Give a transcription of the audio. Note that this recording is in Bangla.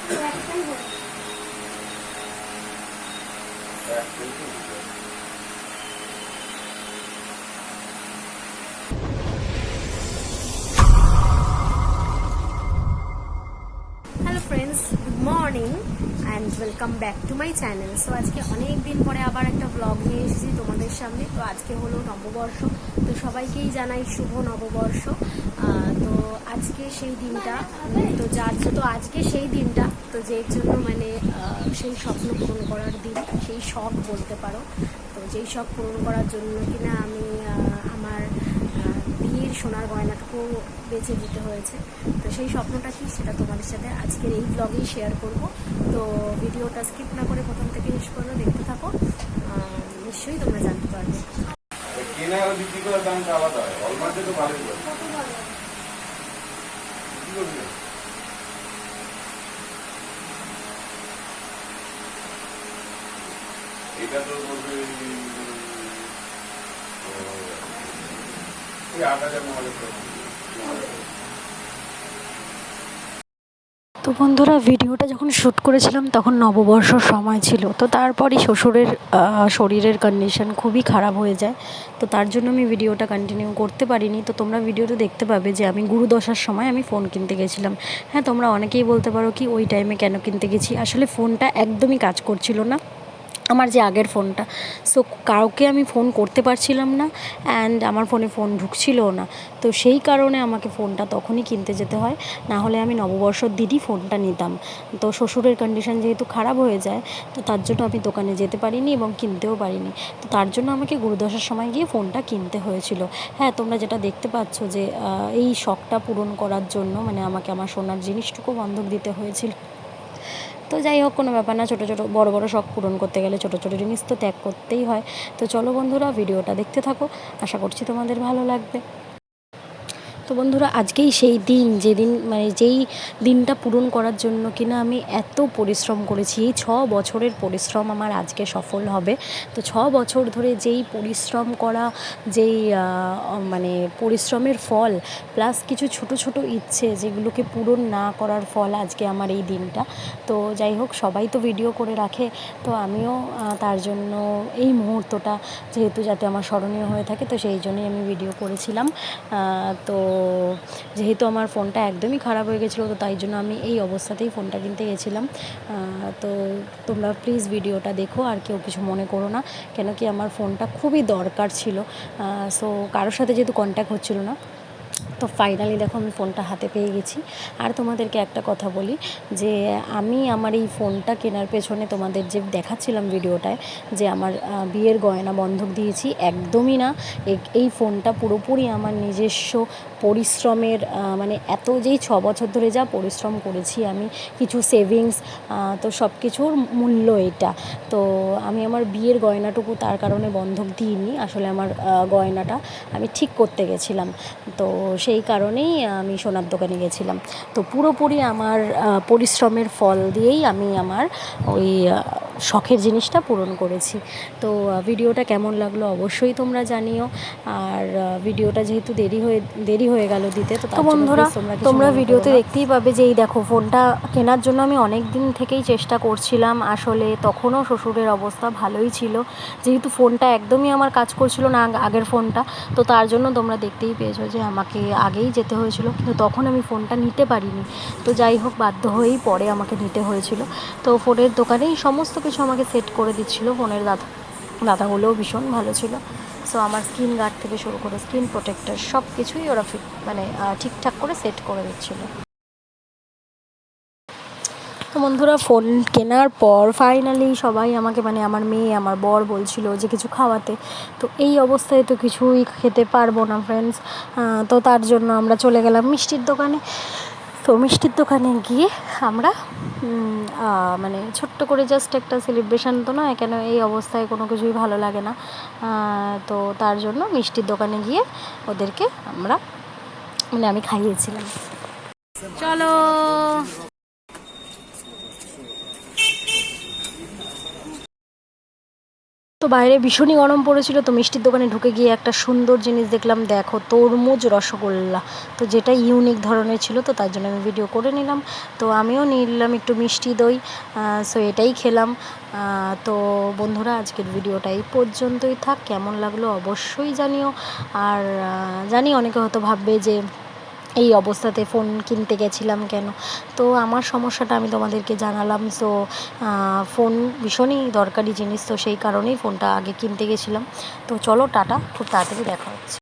Hello friends, good morning and welcome back to my channel. So আজকে অনেক দিন পরে আবার একটা ব্লগ নিয়ে এসেছি তোমাদের সামনে। তো আজকে হলো নববর্ষ, তো সবাইকেই জানাই শুভ নববর্ষ। তো আজকে সেই দিনটা, তো আজকে সেই দিনটা তো যের জন্য মানে সেই স্বপ্ন পূরণ করার দিন, সেই শখ বলতে পারো। তো যেই শখ পূরণ করার জন্য কিনা আমি আমার বিয়ের সোনার গয়নাটুকু বেছে দিতে হয়েছে। তো সেই স্বপ্নটা কি সেটা তোমাদের সাথে আজকের এই ব্লগেই শেয়ার করব। তো ভিডিওটা স্কিপ না করে প্রথম থেকে শেষ পর্যন্ত দেখতে থাকো, নিশ্চয়ই তোমরা জানতে পারবে। এটা তো বলবে 8,000 মহলে। তো বন্ধুরা, ভিডিওটা যখন শ্যুট করেছিলাম তখন নববর্ষর সময় ছিল। তো তারপরই শ্বশুরের শরীরের কন্ডিশন খুবই খারাপ হয়ে যায়। তো তার জন্য আমি ভিডিওটা কন্টিনিউ করতে পারিনি। তো তোমরা ভিডিওতে দেখতে পাবে যে আমি গুরুদশার সময় আমি ফোন কিনতে গেছিলাম। হ্যাঁ, তোমরা অনেকেই বলতে পারো কি ওই টাইমে কেন কিনতে গেছি। আসলে ফোনটা একদমই কাজ করছিল না, আমার যে আগের ফোনটা। সো কাউকে আমি ফোন করতে পারছিলাম না, অ্যান্ড আমার ফোনে ফোন ঢুকছিলও না। তো সেই কারণে আমাকে ফোনটা তখনই কিনতে যেতে হয়, না হলে আমি নববর্ষর দিনই ফোনটা নিতাম। তো শ্বশুরের কন্ডিশন যেহেতু খারাপ হয়ে যায়, তো তার জন্য আমি দোকানে যেতে পারিনি এবং কিনতেও পারিনি। তো তার জন্য আমাকে গুরুদশার সময় গিয়ে ফোনটা কিনতে হয়েছিল। হ্যাঁ, তোমরা যেটা দেখতে পাচ্ছ যে এই শখটা পূরণ করার জন্য মানে আমাকে আমার সোনার জিনিসটুকু বন্ধক দিতে হয়েছিল। তো যাই হোক, কোনো ব্যাপার না, ছোটো ছোটো বড় বড় শখ পূরণ করতে গেলে ছোটো ছোটো জিনিস তো ত্যাগ করতেই হয়। তো চলো বন্ধুরা, ভিডিওটা দেখতে থাকো, আশা করছি তোমাদের ভালো লাগবে। তো বন্ধুরা, আজকেই সেই দিন যেদিন মানে যেই দিনটা পূরণ করার জন্য কিনা আমি এত পরিশ্রম করেছি। এই 6 বছরের পরিশ্রম আমার আজকে সফল হবে। তো 6 বছর ধরে যেই পরিশ্রম করা, যেই মানে পরিশ্রমের ফল, প্লাস কিছু ছোট ছোট ইচ্ছে যেগুলোকে পূরণ না করার ফল আজকে আমার এই দিনটা। তো যাই হোক, সবাই তো ভিডিও করে রাখে, তো আমিও তার জন্য এই মুহূর্তটা যেহেতু যাতে আমার স্মরণীয় হয়ে থাকে, তো সেই জন্যই আমি ভিডিও করেছিলাম। তো যেহেতু আমার ফোনটা একদমই খারাপ হয়ে গেছিলো, তো তাই জন্য আমি এই অবস্থাতেই ফোনটা কিনতে গেছিলাম। তো তোমরা প্লিজ ভিডিওটা দেখো, আর কেউ কিছু মনে করো না, কেন কি আমার ফোনটা খুবই দরকার ছিল। সো কারোর সাথে যেহেতু কন্ট্যাক্ট হচ্ছিলো না, তো ফাইনালি দেখো আমি ফোনটা হাতে পেয়ে গেছি। আর তোমাদেরকে একটা কথা বলি যে আমি আমার এই ফোনটা কেনার পেছনে তোমাদের যে দেখাচ্ছিলাম ভিডিওটায় যে আমার বিয়ের গয়না বন্ধক দিয়েছি, একদমই না। এই ফোনটা পুরোপুরি আমার নিজস্ব পরিশ্রমের, মানে এত যেই 6 বছর ধরে যা পরিশ্রম করেছি আমি, কিছু সেভিংস, তো সব কিছুর মূল্য এটা। তো আমি আমার বিয়ের গয়নাটুকু তার কারণে বন্ধক দিইনি, আসলে আমার গয়নাটা আমি ঠিক করতে গেছিলাম। তো সেই কারণেই আমি সোনার দোকানে গেছিলাম। তো পুরোপুরি আমার পরিশ্রমের ফল দিয়েই আমি আমার ওই শখের জিনিসটা পূরণ করেছি। তো ভিডিওটা কেমন লাগলো অবশ্যই তোমরা জানিও। আর ভিডিওটা যেহেতু দেরি হয়ে গেল দিতে, তো বন্ধুরা তোমরা ভিডিওতে দেখতেই পাবে যে এই দেখো, ফোনটা কেনার জন্য আমি অনেক দিন থেকেই চেষ্টা করছিলাম। আসলে তখনও শ্বশুরের অবস্থা ভালোই ছিল, যেহেতু ফোনটা একদমই আমার কাজ করছিল না আগের ফোনটা। তো তার জন্য তোমরা দেখতেই পেয়েছো যে আমাকে আগেই যেতে হয়েছিল, কিন্তু তখন আমি ফোনটা নিতে পারিনি। তো যাই হোক, বাধ্য হয়েই পরে আমাকে নিতে হয়েছিল। তো ফোনের দোকানেই সমস্ত কিছু আমাকে সেট করে দিচ্ছিলো। ফোনের দাদাগুলোও ভীষণ ভালো ছিল। সো আমার স্ক্রিন গার্ড থেকে শুরু করে স্ক্রিন প্রোটেক্টর সব কিছুই ওরা ঠিকঠাক করে সেট করে দিচ্ছিলো। তো বন্ধুরা, ফোন কেনার পর ফাইনালি সবাই আমাকে মানে আমার মেয়ে, আমার বর বলছিল যে কিছু খাওয়াতে। তো এই অবস্থায় তো কিছুই খেতে পারবো না ফ্রেন্ডস। তো তার জন্য আমরা চলে গেলাম মিষ্টির দোকানে। তো মিষ্টির দোকানে গিয়ে আমরা মানে ছোট্ট করে জাস্ট একটা সেলিব্রেশন তো নয়, কেন এই অবস্থায় কোনো কিছুই ভালো লাগে না। তো তার জন্য মিষ্টির দোকানে গিয়ে ওদেরকে আমি খাইয়েছিলাম। চলো। তো বাইরে ভীষণই গরম পড়েছিল, তো মিষ্টির দোকানে ঢুকে গিয়ে একটা সুন্দর জিনিস দেখলাম, দেখো তরমুজ রসগোল্লা। তো যেটা ইউনিক ধরনের ছিল, তো তার জন্য আমি ভিডিও করে নিলাম। তো আমিও নিয়ে নিলাম একটু মিষ্টি দই। সো এটাই খেলাম। তো বন্ধুরা, আজকের ভিডিওটা এই পর্যন্তই থাক। কেমন লাগলো অবশ্যই জানিও। আর জানি অনেকে হয়তো ভাববে যে এই অবস্থাতে ফোন কিনতে গেছিলাম কেন। তো আমার সমস্যাটা আমি তোমাদেরকে জানালাম। সো ফোন ভীষণই দরকারি জিনিস, তো সেই কারণেই ফোনটা আগে কিনতে গেছিলাম। তো চলো টাটা, খুব তাড়াতাড়ি দেখা হচ্ছে।